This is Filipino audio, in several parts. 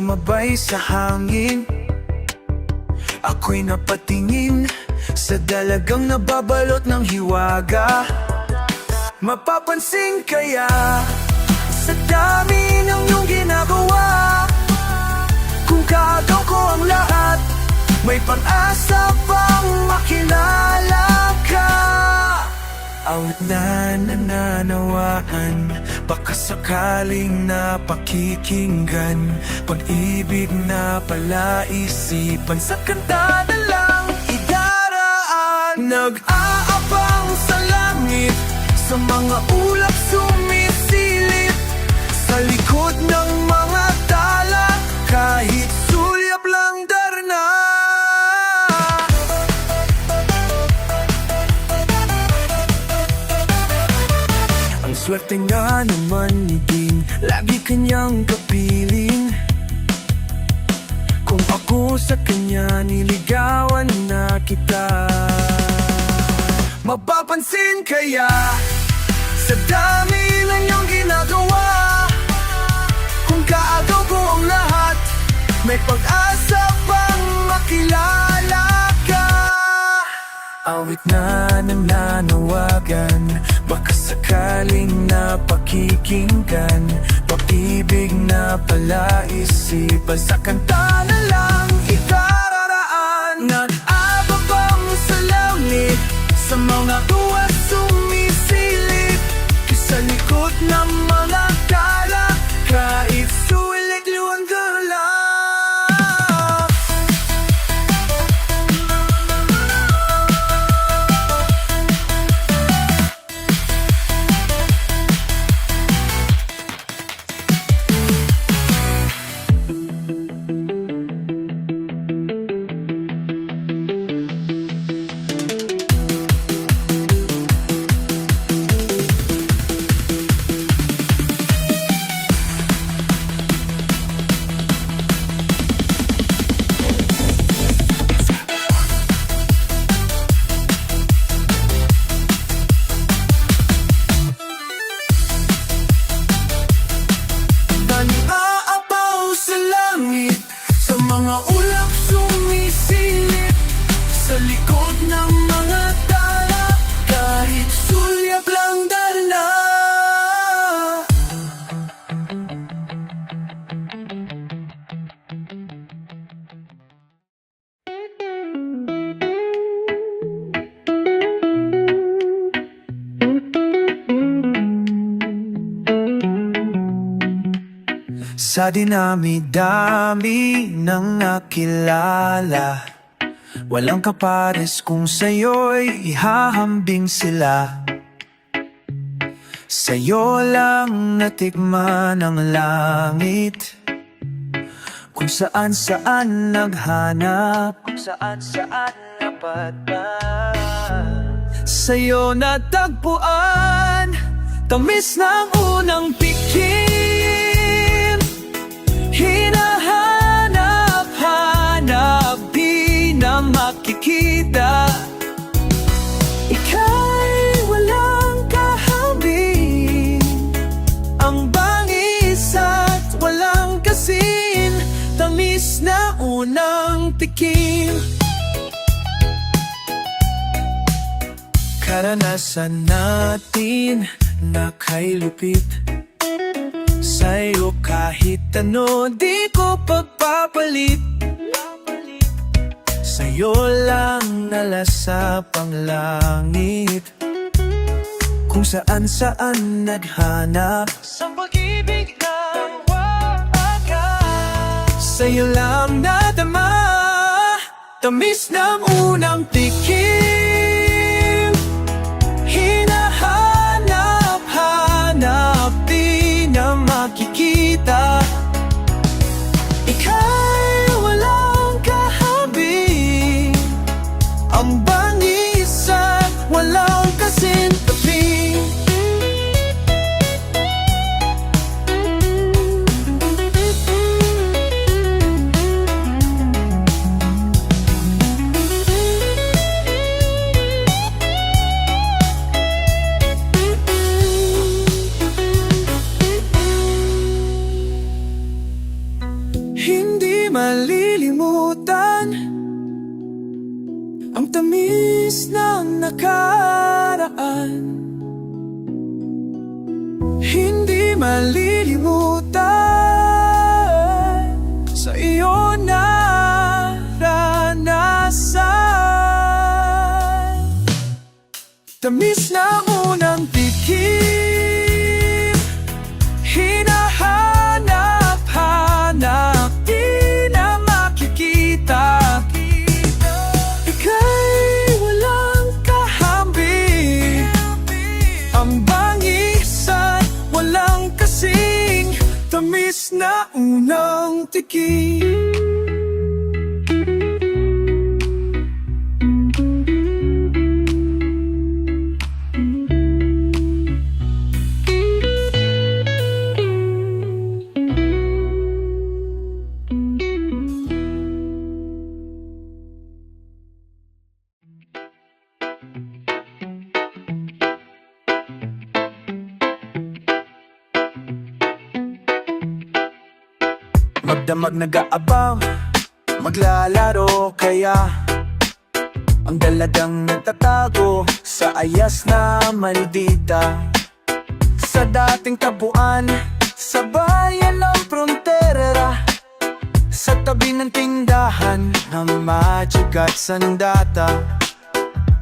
sumabay sa hangin. Ako'y napatingin sa dalagang nababalot ng hiwaga. Mapapansin kaya sa dami ng iyong ginagawa, kung kaagaw ko ang lahat, may pag-asa pang makilala ka. Awit na nananawaan, baka sakaling napakikinggan, pag-ibig na palaisipan, sa kanta na lang idaraan. Nag-aabang sa langit, sa mga ulap sumisilip, sa likod ng mga tala, kahit sulyap lang darna. Ang swerte nga naman ni Dean, lagi kanyang kapiling. Kung ako sa kanya, niligawan na kita. Mapapansin kaya sa dami ng iyong ginagawa, kung kaagaw ko ang lahat, may pag-asa pang makilala ka. Awit na nananawagan, baka sakaling napakikinggan, pag-ibig na palaisipan, sa kanta na lang ikararaan. Nag-ababang sa langit, sa mga tuwa sumisilip, sa likod ng mga tala, kahit sulit liwan ka lang. Mga ulap sumisilip, sa likod ng mga tala, kahit sulyap lang darna. Sa dinami-dami ng nakilala, walang kapares kung sa'yo'y ihahambing sila. Sa'yo lang natikman ang langit, kung saan-saan naghanap, kung saan-saan napadpad. Sa'yo natagpuan, tamis ng unang tikim. Hinahanap-hanap, di na makikita. Ika'y walang kahambing, ang bangis at walang kasin, tamis na unang tikim. Karanasan natin na kay lupit, sa'yo kahit ano di ko pagpapalit. Sa'yo lang nalasap ang langit, kung saan-saan naghanap sa pag-ibig ng wagas. Sa'yo lang nadama, tamis ng unang tikim. Hinahanap-hanap, di na makikita. Ika'y walang kahambing, ang bangis at walang kasintabi. malilimutan ang tamis ng nakaraan. Hindi malilimutan sa iyo naranasan. Tamis na unang tikim, hinahanap-hanap, di na makikita. Ika'y walang kahambi, ang bangis at walang kasing tamis na unang tikim. Magdamag nag-aabaw, maglalaro kaya ang daladang nagtatago sa ayas na maldita. Sa dating tabuan, sa bayan ng frontera, sa tabi ng tindahan ng magic at sandata.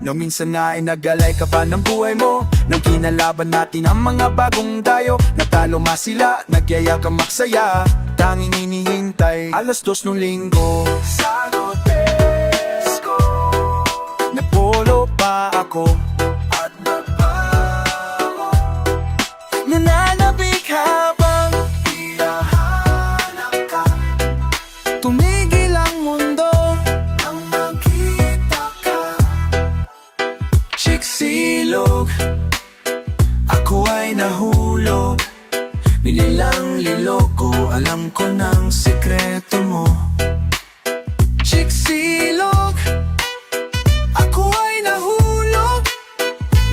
No minsan na ay nagalay ka pa ng buhay mo nang kinalaban natin ang mga bagong dayo. Natalo masila, nagyayak ang maksaya, tanging inihintay alas 2 nung linggo. Sa Notesco, napolo pa ako at nagbago, nananabik habang hinahanap ka. Tumigil ang mundo nang makita ka. Chiksilog, ako ay nahulog, binilang liloko, alam ko ng sekreto mo. Chiksilog, ako ay nahulog,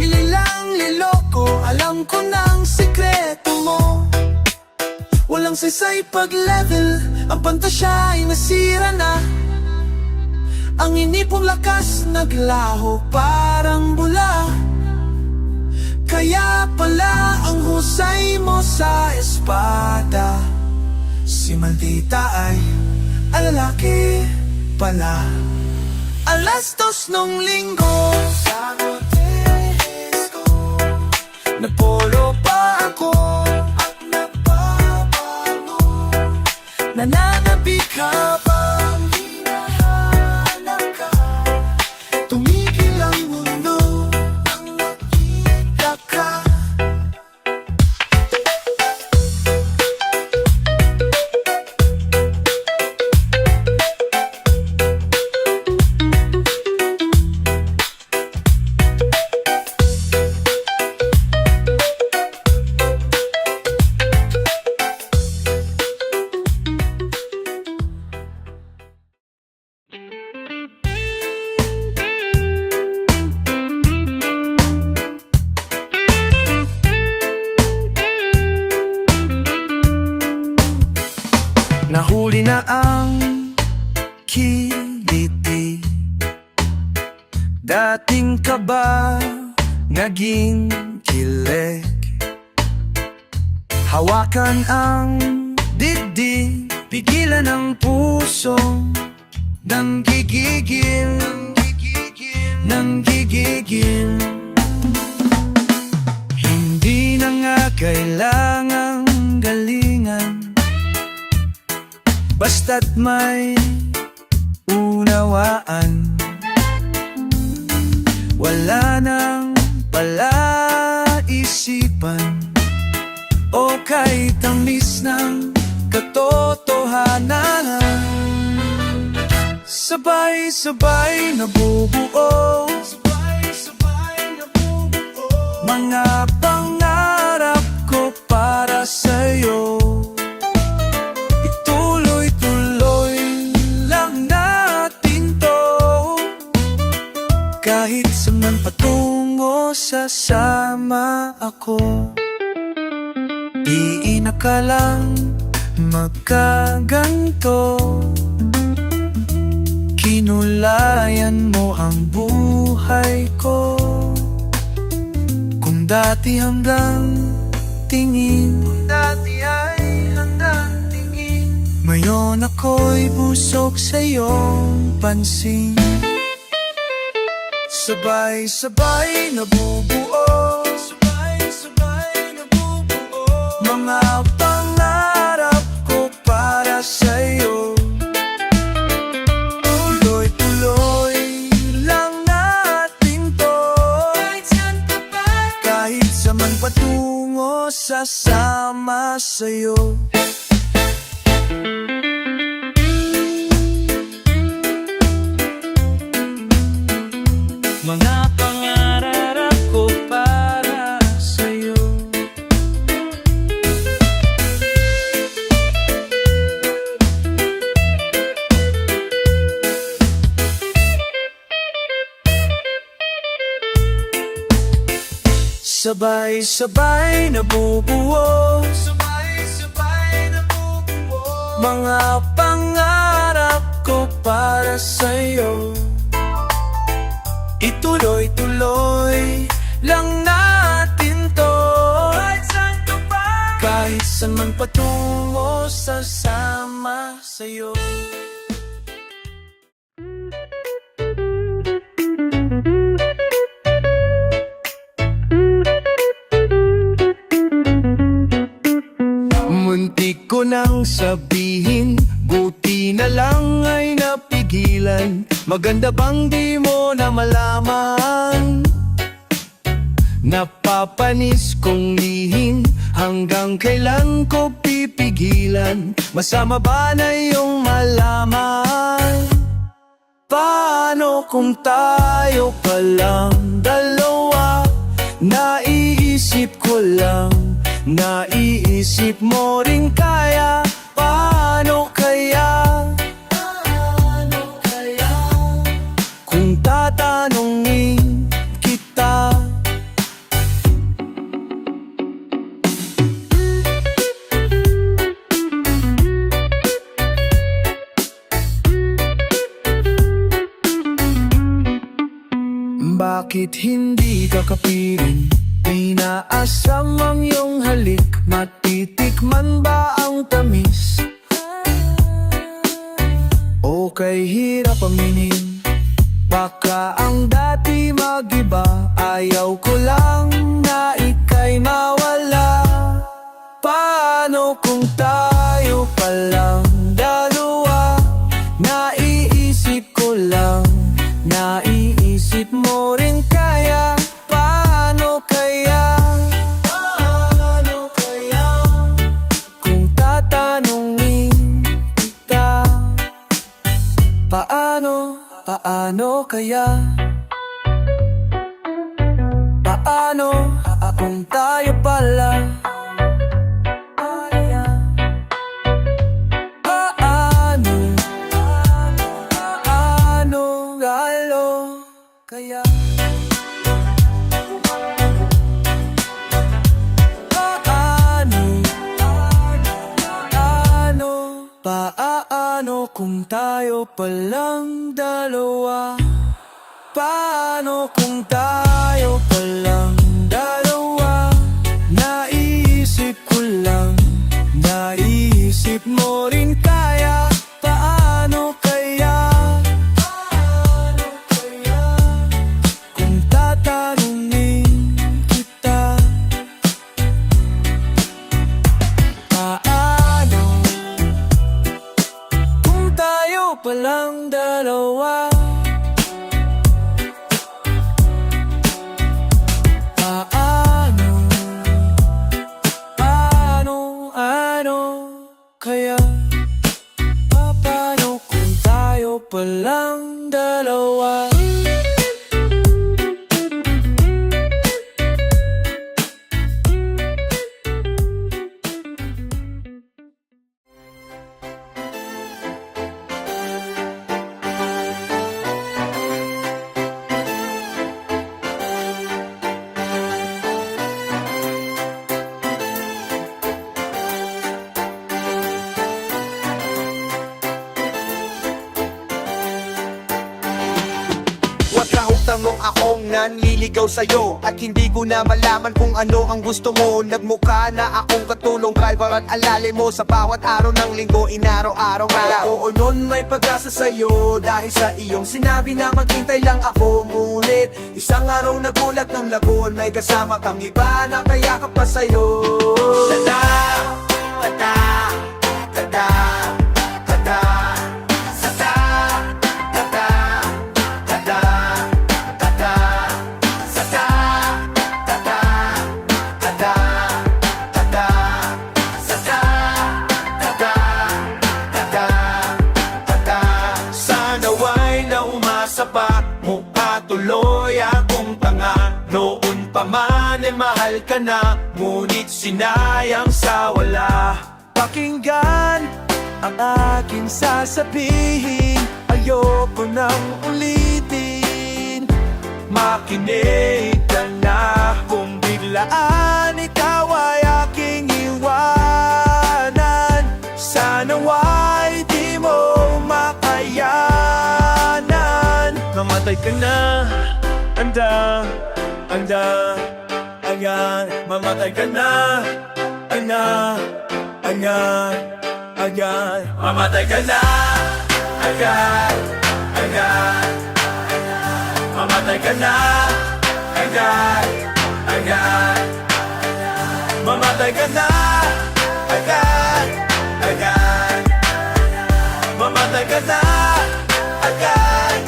binilang liloko, alam ko ng sekreto mo. Walang sisay pag-level, ang pantasya ay nasira na. Ang inipong lakas naglaho parang bula. Kaya pala ang husay mo sa espada. Si maldita ay alalaki pala. Alas 2 nung linggo, sa Notesco, napolo pa ako at napapago, nananabik habang hinahanap ka. Tumigil ang mundo nang nakita ka. Nahuli na ang kiliti. Dating kaba, naging kilig. Hawakan ang dibdib, pigilan ang puso nang gigigil, nang gigigil. Hindi na nga kailangang galingan, basta't may unawaan. Wala nang palaisipan o kahit tamis ng katotohanan. Sabay-sabay nabubuo mga pangarap ko para sa'yo. Kahit saan patungo, sasama ako. Di inakalang magkaganto. Kulay-kulayan mo ang buhay ko. Kung dati hanggang tingin, ngayon ako'y busog sa iyong pansin. Sabay-sabay nabubuo, mga pangarap ko para sa'yo. Tuloy-tuloy lang natin to, kahit saan patungo, sasama sa'yo. Mga pangarap ko para sa'yo. Sabay-sabay nabubuo, mga pangarap ko para sa'yo. Ituloy-tuloy lang natin to, kahit saan man patungo, sasama sa'yo. Muntik ko nang sabihin, buti na lang ay napigilan. Maganda bang di mo na malaman? Napapanis kong lihin, hanggang kailan ko pipigilan? Masama ba na iyong malaman? Paano kung tayo pa lang dalawa? Naiisip ko lang, naiisip mo rin kaya? Paano kaya? Kung tatanungin kita, bakit hindi ka kapiling? Inaasam ang iyong halik, matitikman ba ang tamis? O kay hirap aminin, baka ang dati mag-iba. Ayaw ko lang na ika'y mawala. Paano kung tayo pa lang dalawa? Naiisip ko lang, naiisip mo rin kaya? Paano kaya? Kung tatanungin kita, paano kaya? Paano kung tayo pala? Paano kaya? Paano kung tayo palang dalawa? Paano kung tayo palang dalawa? Naiisip ko lang, naiisip mo rin kaya? Paano kaya? Kung tatanungin kita, paano kung tayo palang dalawa? Kaya, paano kung tayo palang dalawa? Alam mong akong nanliligaw sa'yo At hindi ko na malaman kung ano ang gusto mo Nagmukha na akong katulong driver at alali mo Sa bawat araw ng linggo, inaraw-araw nga Oo nun may pag-asa sa'yo Dahil sa iyong sinabi na maghintay lang ako Ngunit isang araw nagulat ng lagon May kasama kang iba na kayakap pa sa'yo Tada, tada, tada, tada, sasa, tada, tada, tada, sasa, tada, tada, tada, sasa, tada, tada, tada. Sana wa'y naumasa pa mukha tuloy akong tanga Noon pa man ay mahal ka na Ngunit sinayang sa wala Pakinggan ang aking sasabihin Ayoko nang ulitin Makinig ka na Kung biglaan ikaw ay aking iwanan Sana wa'y di mo makayanan Mamatay ka na Anda, anda, ayan Mamatay ka na Anda, ayan, ayan Mamatay ka na Ayan, ayan Mamatay ka na Ayan, ayan Mamatay ka na Ayan, ayan Mamatay ka na Ayan,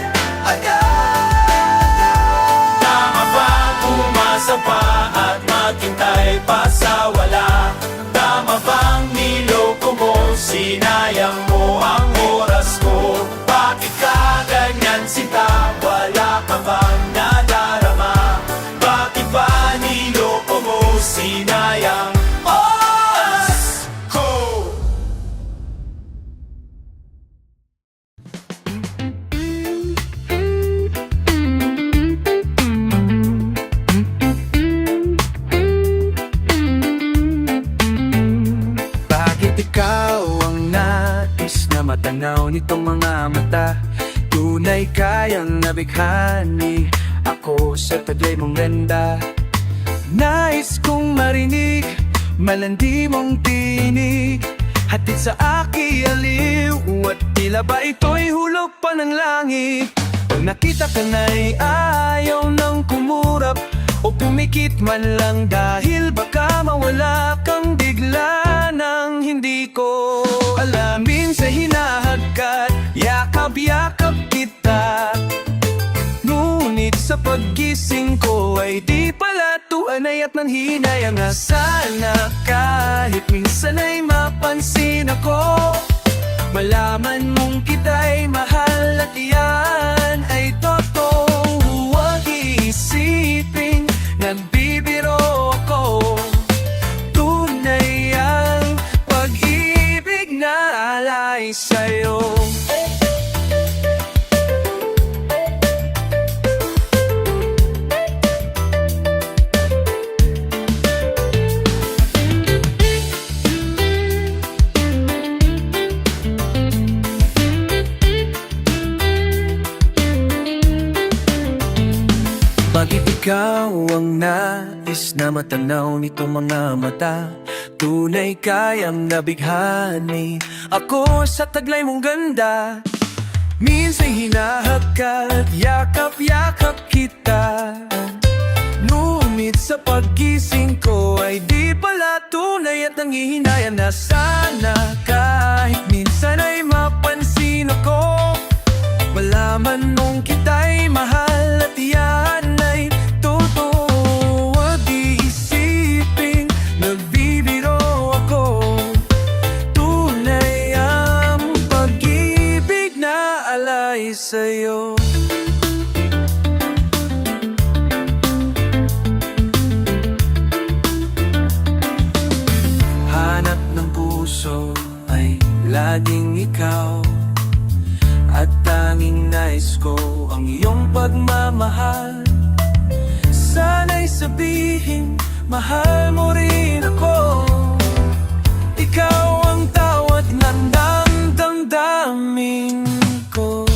ayan Tama ba umasa pa at maghintay pa sa wala? Tama bang niloko mo, sinayang mo ang oras ko? Bakit ka ganyan sinta, wala ka bang nadarama? Bakit ba niloko mo, sinayang oras ko? Bakit ikaw ang nais na matanaw nitong mga mata? Tunay kayang nabighani ako sa taglay mong ganda Nais kong marinig, malandi mong tinig Hatid sa aki aliw at tila ba ito'y hulog pa ng langit Pag nakita ka na'y ayaw nang kumurap o pumikit man lang dahil baka mawala kang bigla nang hindi ko alamin sa hinahagkat yakap-yakap kita Ngunit sa paggising ko ay di pala tuanay at nanhinay ang sana kahit minsan ay mapansin ako Malaman mong kita'y mahal at iyan ay totoo Huwag iisipin nagbibiro ako Tunay ang pag-ibig na alay sa'yo Bakit ikaw ang nais na matanaw nito mga mata? Tunay kayang nabighani ako sa taglay mong ganda Minsan hinahagkat, yakap-yakap kita Ngunit sa paggising ko ay di pala tunay at nanghihinayan na sana kahit minsan ay mapansin ako Malaman mong kita'y mahal at iyan ay totoo Huwag iisipin nagbibiro ako Tunay ang pag-ibig na alay sa'yo Hanap ng puso ay laging ikaw At tanging nais ko ang iyong pagmamahal Sana'y sabihin, mahal mo rin ako Ikaw ang tawat ng damdamin ko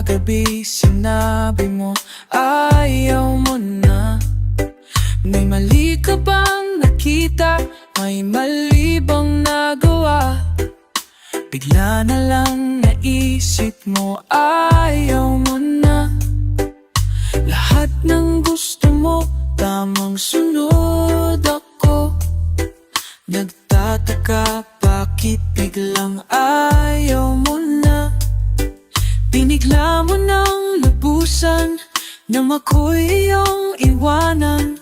kagabi sinabi mo ayaw mo na. May mali ka bang nakita? May mali bang nagawa? Bigla na lang naisip mo ayaw mo na. Lahat ng gusto mo tamang sunod ako. Nagtataka bakit biglang ayaw mo na. Binigla mo ng lubusan nang ako'y iyong iwanan.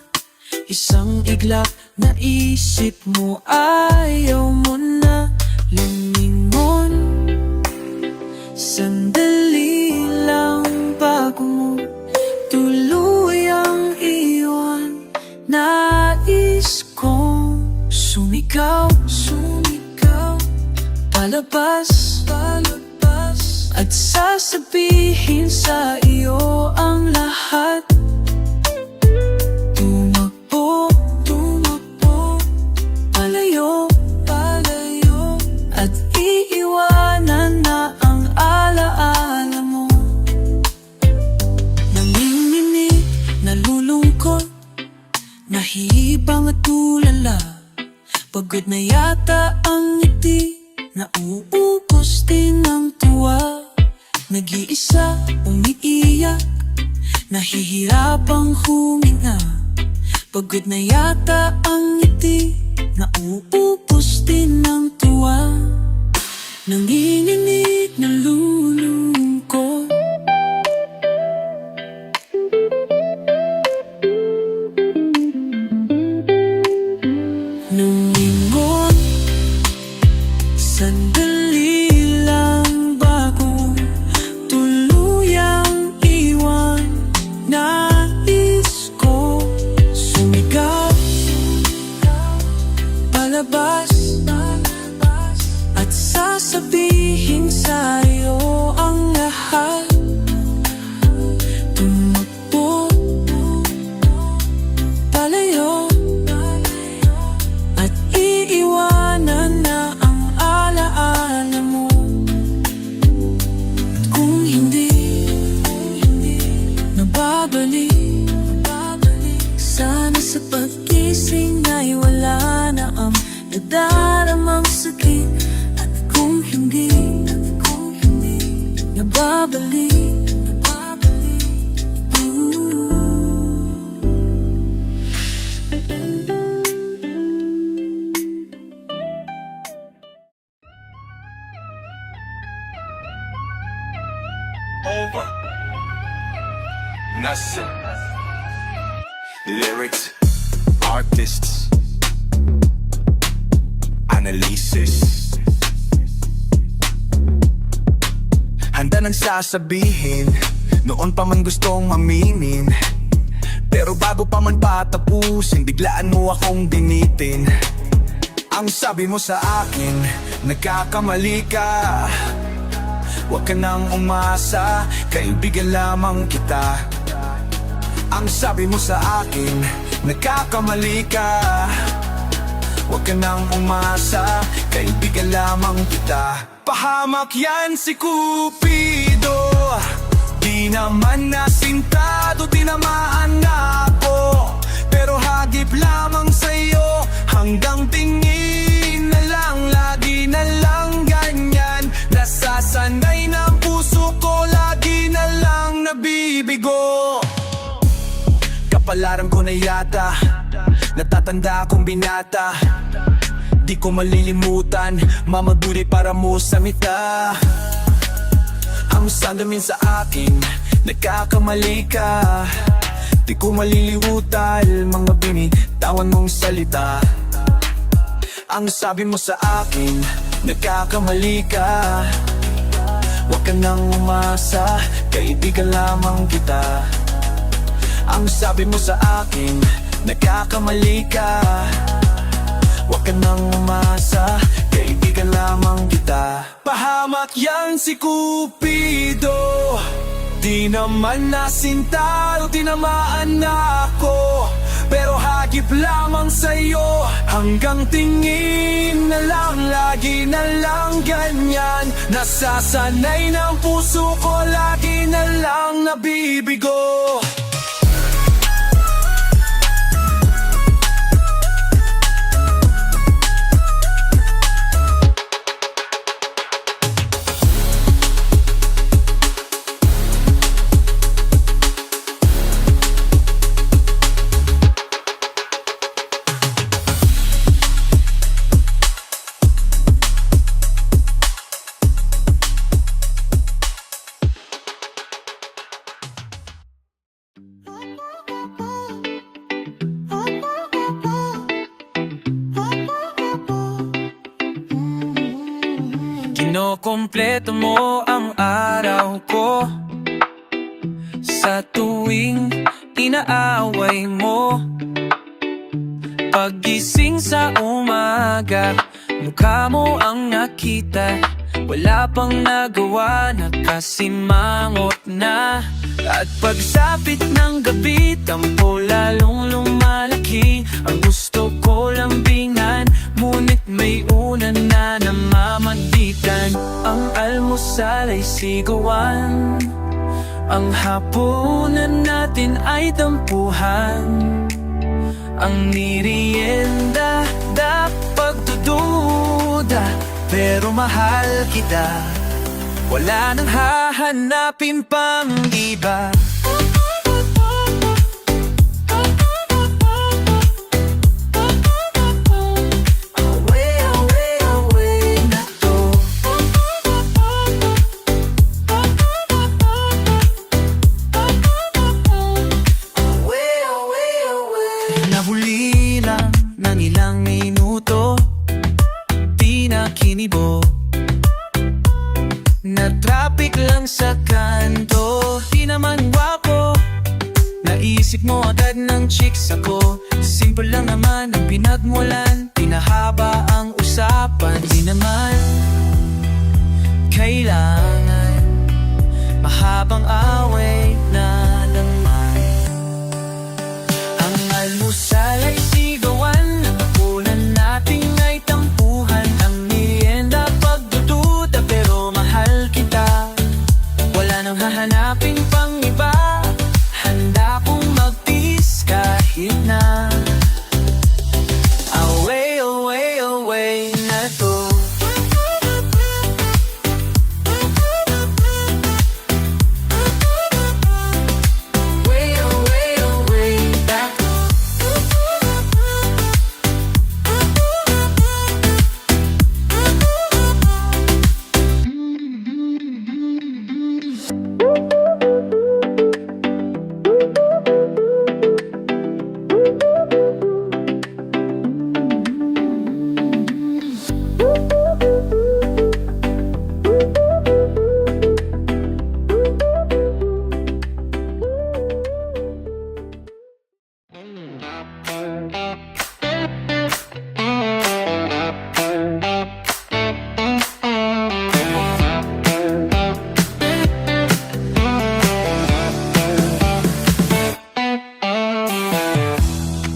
Isang iglap na isip mo ayaw mo na. Lumingon sandali lang bago mo tuluyang iwan. Nais kong sumigaw, sumigaw, palabas, palabas, at sasabihin sa iyo ang lahat. Tumakbo, tumakbo, palayo, palayo, at iiwanan na ang alaala mo. Nanginginig, nalulungkot, nahihibang at tulala. Pagod na yata ang ngiti, nauubos din ang tuwa. Nag-iisa, umiiyak, nahihirapang huminga. Pagod na yata ang ngiti, nauubos din ang tuwa. Nanginginig, nalulungkot. Lumingon sandali lang bago tuluyang iwan. Nais ko sumigaw, palabas, at sasabihin sa'yo ang lahat. Tumakbo, palayo, at iiwanan na ang alaala mo. At kung hindi nababalik, sana sa pagkising ay wala na ang nadaramang sakit. At kung hindi nababalik, Over. Nasa lyrics, artists, analysis. handa nang sasabihin, noon pa man gustong aminin. Pero bago pa man patapusin, biglaan mo akong binitin. Ang sabi mo sa akin, nagkakamali ka. Huwag ka nang umasa, kaibigan lamang kita. Ang sabi mo sa akin, nagkakamali ka. Huwag ka nang umasa, kaibigan lamang kita. Pahamak yan si Cupido, di naman nasintado, tinamaan na ako. Pero hagip lamang sa'yo, hanggang tingin na lang, lagi na lang ganyan. Nasasanay ng puso ko, lagi na lang nabibigo. Kapalaran ko na yata, natatanda akong binata. Di ko malilimutan, mamaguri para mo sa mita. Ang sandamin sa akin, nagkakamali ka. Di ko malilimutan, mga binitawan mong salita. Ang sabi mo sa akin, nagkakamali ka. Huwag ka nang umasa, kaibigan lamang kita. Ang sabi mo sa akin, nagkakamali ka. Huwag ka nang umasa, kaibigan lamang kita. Pahamak yan si Cupido, di naman nasinta o tinamaan na ako. Pero hagip lamang sa'yo, hanggang tingin na lang, lagi na lang ganyan. Nasasanay ng puso ko, lagi na lang nabibigo. Kinokompleto mo ang araw ko sa tuwing inaaway mo. Paggising sa umaga, mukha mo ang nakita. Wala pang nagawa, nakasimangot na. At pagsapit ng gabi, tampo lalong lumalaki. Ang gusto ko lambingan, ngunit may unan na namamagitan. Ang almusal ay sigawan, ang hapunan natin ay tampuhan. Ang merienda, pagdududa, pero mahal kita. Wala nang hahanapin pang iba. Away, away, away na to. Away, away, away. Nahuli lang ng ilang minuto, di na kinibo. Na traffic lang sa kanto, di naman wapo. Naisip mo agad ng chicks ako. Simple lang naman ang pinagmulan, pinahaba ang usapan. Di naman kailangan mahabang away na laman. Ang almusal ay sigawan, ang hapunan natin ay tampuhan. Ang merienda pagdududa, pero mahal kita. Wala nang hahanapin pang iba. Handa kong magtiis kahit na away, away, away na to. Away, away, away na to.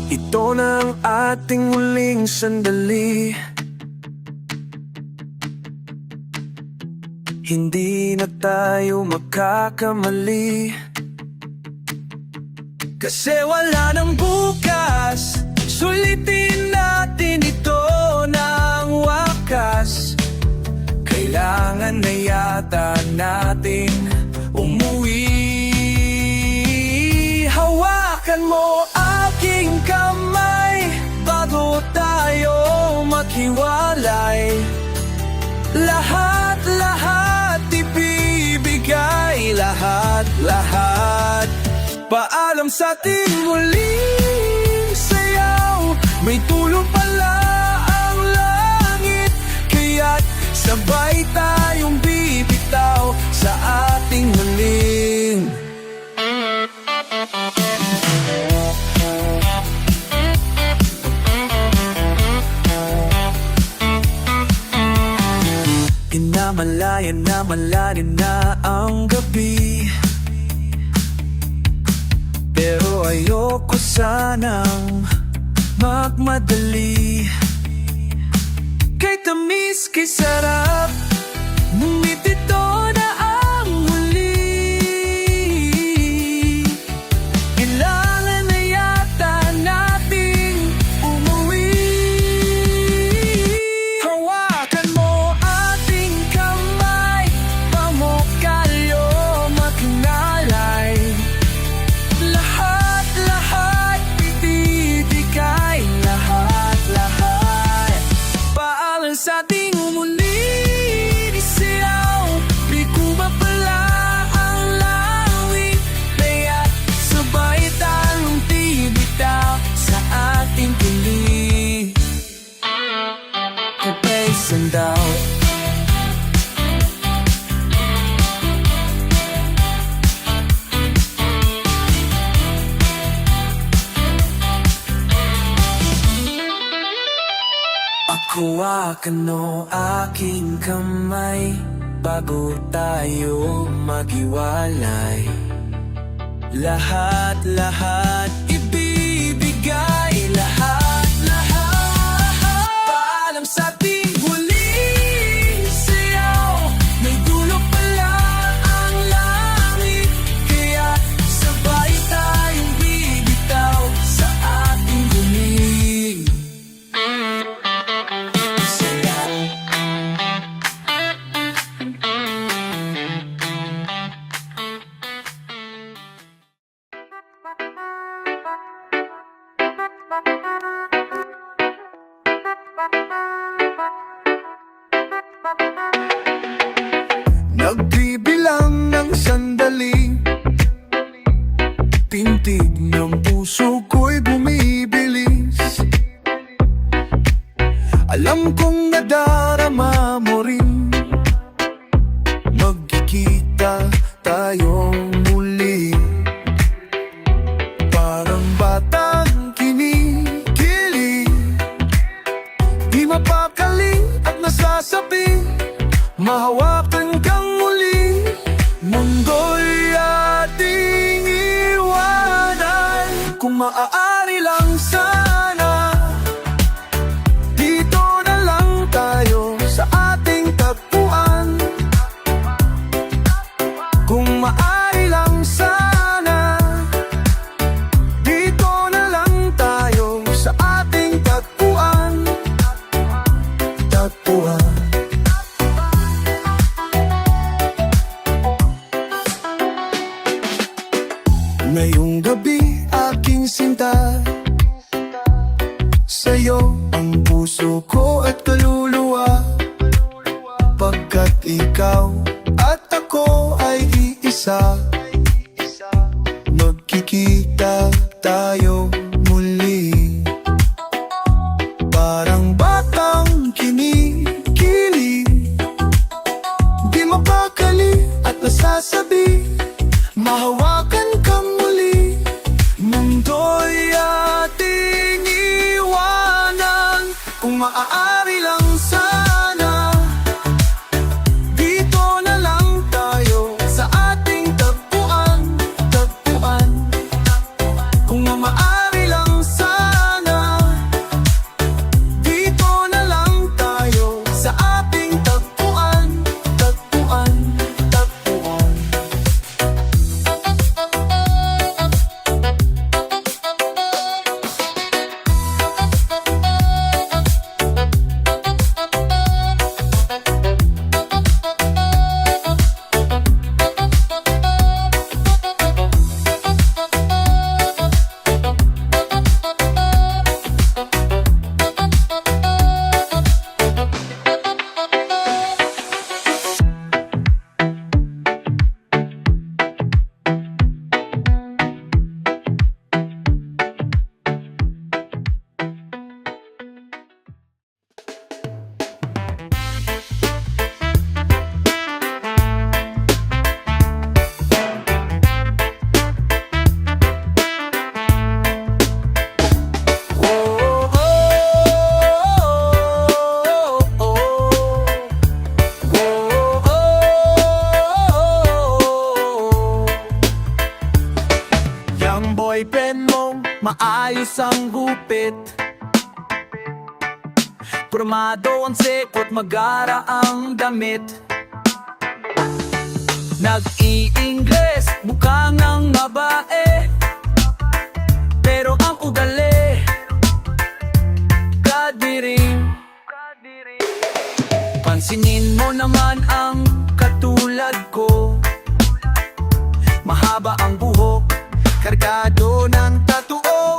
Ito na ang ating huling sandali. Hindi na tayo magkakamali, kasi wala nang bukas. Sulitin natin ito ng wakas. Kailangan na yata natin umuwi. Hawakan mo aking kamay bago tayo maghiwalay. Lahat ibibigay, lahat. Paalam sa ating muling sayaw. May tulong pala ang langit, kaya't sabay tayong bibitaw sa ating huling. Pinamalayan na malalim na ang gabi, pero ayoko sanang magmadali. Kay tamis, kay sarap, ngunit ito na ang huli. Hawakan mo aking kamay bago tayo maghiwalay. Lahat ibibigay, lahat paalam sa ating huling sayaw. May dulo pa lang ang langit, kaya sabay tayong bibitaw sa ating huling sayaw. Nagbibilang ng sandali, tintig ng puso ko'y bumibilis. Alam kong nadarama mo rin, magkikita tayong muli. Parang batang kinikilig, di mapakali at nasasabi, mahawakan kang muli. Mundo'y ating iwanan, kung maaari lang sana, dito na lang tayo sa ating tagpuan. Kung maaari lang sana, dito na lang tayo sa ating tagpuan. Tagpuan. Ngayong gabi aking sinta, sa'yo ang puso ko at kaluluwa. Pagkat ikaw at ako ay iisa, magkikita tayo muli. Parang batang kinikilig, di mapakali at nasasabi, mahawakan ka muli. Mundo'y ating iwanan, kung maaari lang sana, dito na lang tayo sa ating tagpuan. Tagpuan. Kung maaari lang sana, dito na lang tayo sa ating tagpuan. Tagpuan. Tagpuan. Boyfriend mong maayos ang gupit, pormado ang sikot, magara ang damit. Nag-i-Ingles, mukha ng babae, pero ang ugali kadiring. Pansinin mo naman ang katulad ko, mahaba ang buhok, kargado ng tattoo.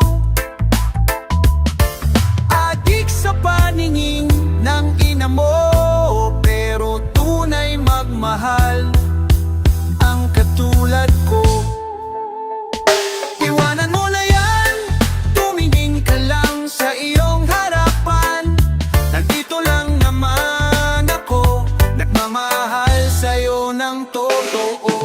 Adik sa paningin ng ina mo, pero tunay magmahal ang katulad ko. Iwanan mo na yan, tumingin ka lang sa iyong harapan. Nandito lang naman ako, nagmamahal sa'yo ng totoo.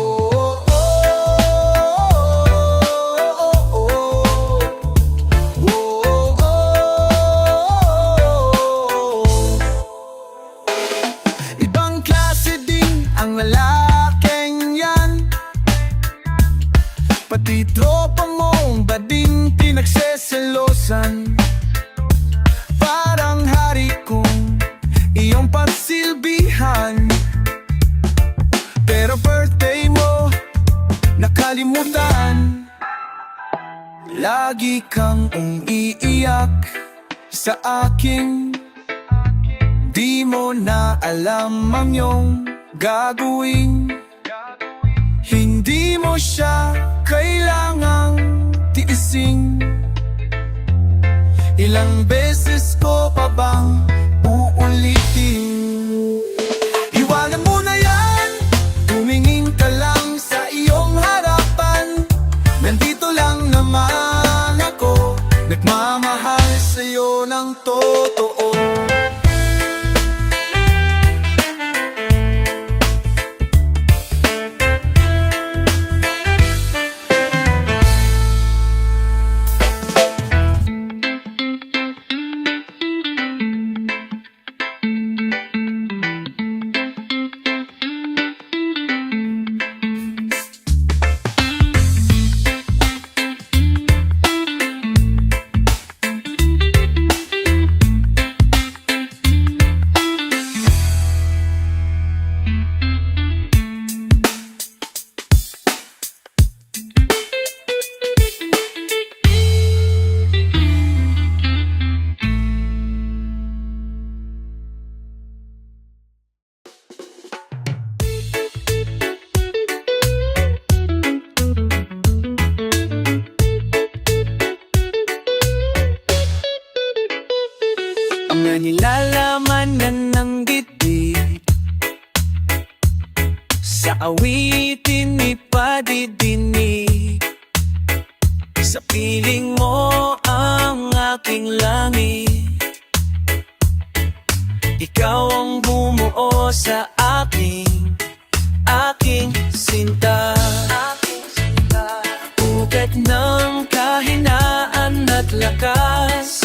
Pati tropa mong bading pinagseselosan. Parang hari kong iyong pagsilbihan, pero birthday mo nakalimutan. Lagi kang umiiyak sa akin, di mo na alam ang iyong gagawin. Hindi mo siya kailangang tiisin. Ilang beses ko pa bang uulitin? Iwanan mo na yan, tumingin ka lang sa iyong harapan. Nandito lang naman ako, nagmamahal sa'yo ng totoo. Ang nilalaman ng dibdib sa awitin ipadidinig. Sa piling mo ang aking langit, ikaw ang bumuo sa aking sinta. Ugat ng kahinaan at lakas,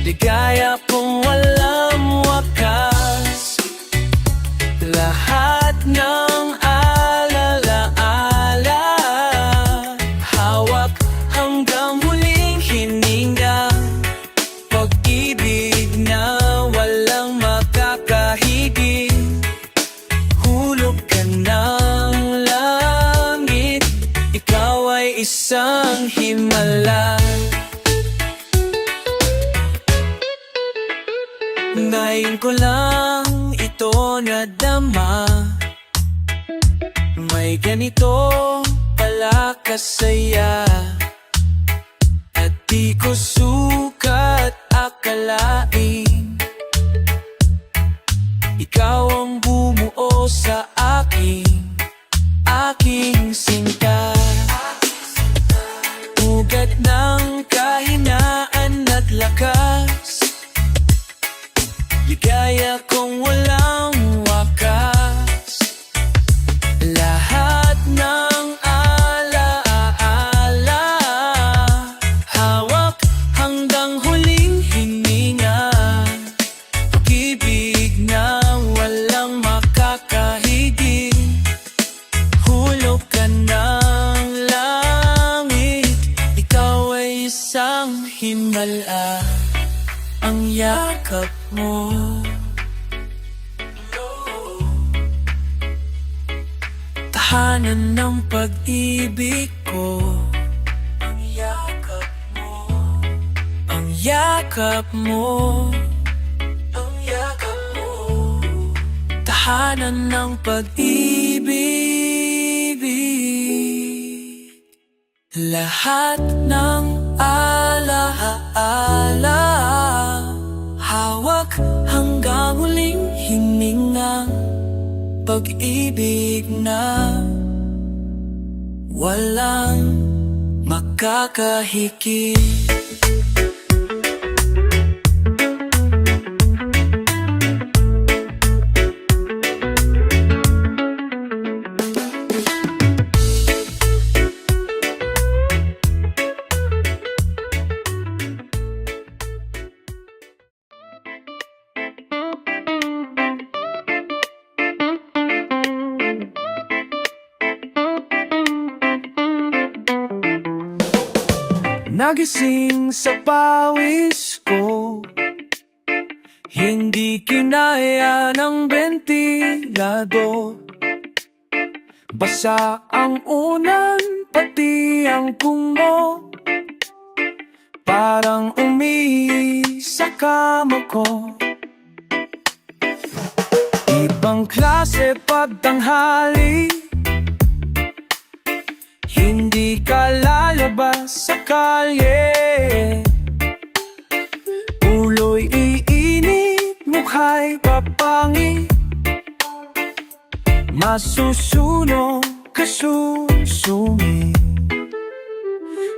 ligaya kung walang wakas. Lahat ng alaala, hawak hanggang huling hininga. Pag-ibig na walang makakahigit, hulog ka ng langit, ikaw ay isang himala. Ngayon ko lang ito nadama, may ganito pala kasaya. At di ko sukat akalain, ikaw ang bumuo sa aking sinta. Ugat ng kahinaan at lakas, ligaya kung walang wakas. Lahat ng alaala, hawak hanggang huling hininga. Pag-ibig na walang makakahigit, hulog ka ng langit, ikaw ay isang himala. Ang yakap mo, tahanan ng pag-ibig ko. Ang yakap mo, ang yakap mo, ang yakap mo, tahanan ng pag-ibig. Lahat ng alaala, hawak hanggang huling hininga. Pag-ibig na walang makakahigit. nagising sa pawis ko. Hindi kinaya ng bentilado. Basa ang unan, pati ang kumo. Parang umihi sa kama ko. Ibang klase pagtanghali, hindi ka lalabas sa kalye. Ulo'y iinit, mukha'y papangi. Masusunog, kasusumi.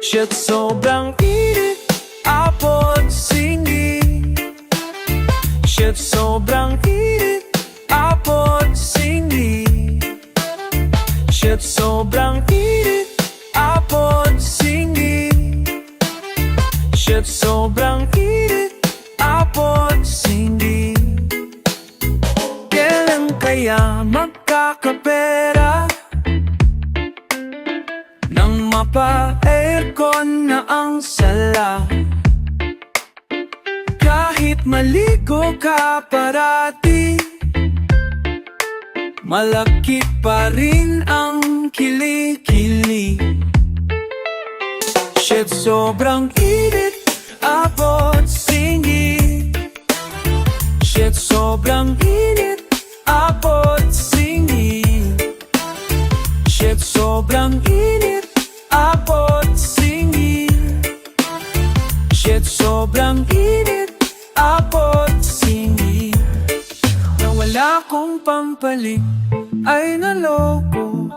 Shit, sobrang init, apod singi. Shit, sobrang init, apod singi. Shit, sobrang init, apod singi. Shit, sobrang init, apod singi. Kailan kaya magkakapera nang mapa-aircon na ang sala? Kahit maligo ka parati, malaki pa rin ang kilikili. Shit, sobrang init, apod singi. Shit, sobrang init, apod singi. Shit, sobrang init, apod singi. Shit, sobrang init, apod singi. Nawala kong pampalit, ay naloko.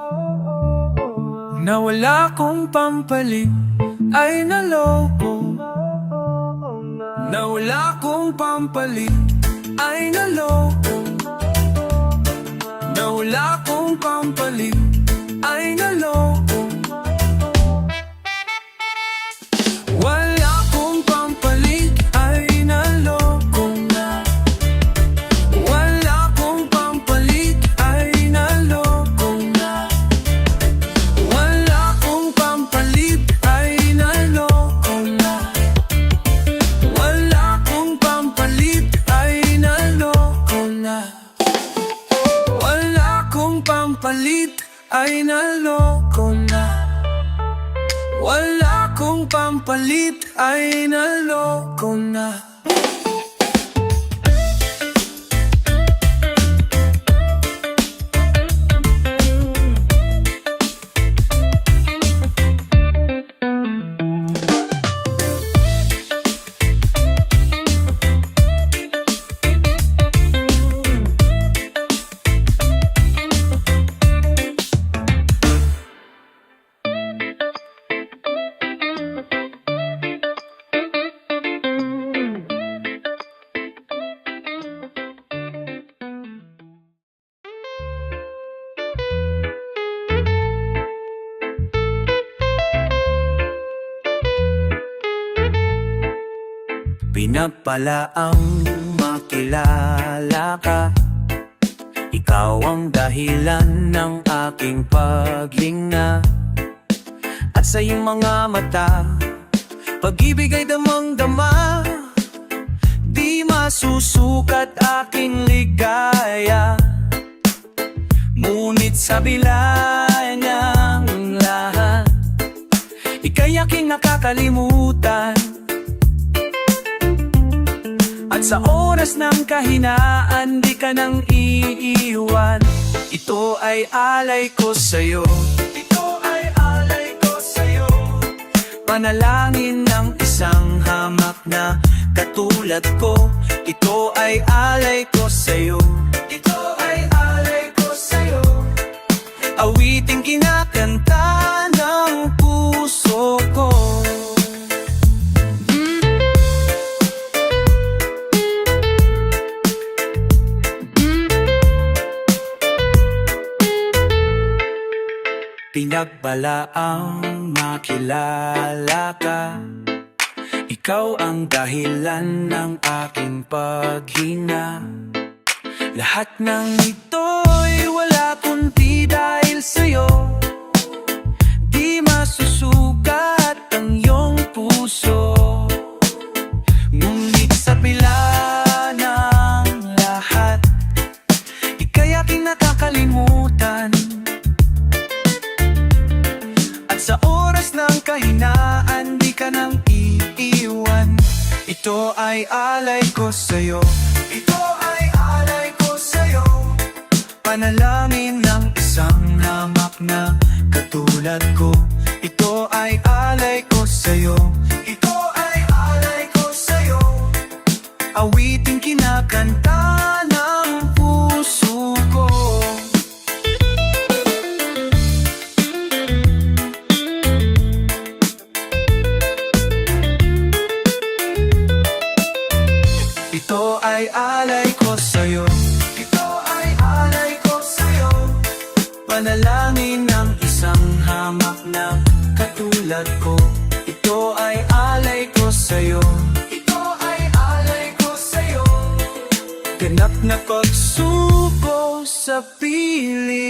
Nawala kong pampalit, ay naloko. Nawala kong pampalit, ay naloko. Nawala kong pampalit, ay naloko. Wala kong pampalit, ay naloko na. Wala kong pampalit, ay naloko na. Wala kong pampalit, ay naloko na. Wala kong pampalit, ay naloko na. Wala kong pampalit, ay naloko na. Wala kong pampalit, ay naloko na. Pinapala ang makilala ka. Ikaw ang dahilan ng aking paglinga. At sa iyong mga mata, pag-ibig ay damang-dama. Di masusukat aking ligaya. Ngunit sa bilay ng lahat, ika'y aking nakakalimutan. At sa oras ng kahinaan, di ka nang iiwan. Ito ay alay ko sa'yo. Ito ay alay ko sa'yo. Panalangin ng isang hamak na katulad ko. Ito ay alay ko sa'yo. Ito ay alay ko sa'yo. Awiting kinakanta ng puso ko. Pinagbalaang makilala ka. Ikaw ang dahilan ng aking paghinga. Lahat ng ito'y wala kundi dahil sa'yo. Di masusukat ang iyong puso. Sa oras ng kahinaan, di ka nang iiwan. Ito ay alay ko sa'yo. Ito ay alay ko sa'yo. Panalangin ng isang hamak na katulad ko. Ito ay alay ko sa'yo. Ito ay alay ko sa'yo. Awiting kinakanta ng puso ko. Ito ay alay ko sa'yo. Ito ay alay ko sa'yo. Panalangin ng isang hamak na katulad ko. Ito ay alay ko sa'yo. Ito ay alay ko sa'yo. Ganap na pagsuko sa piling.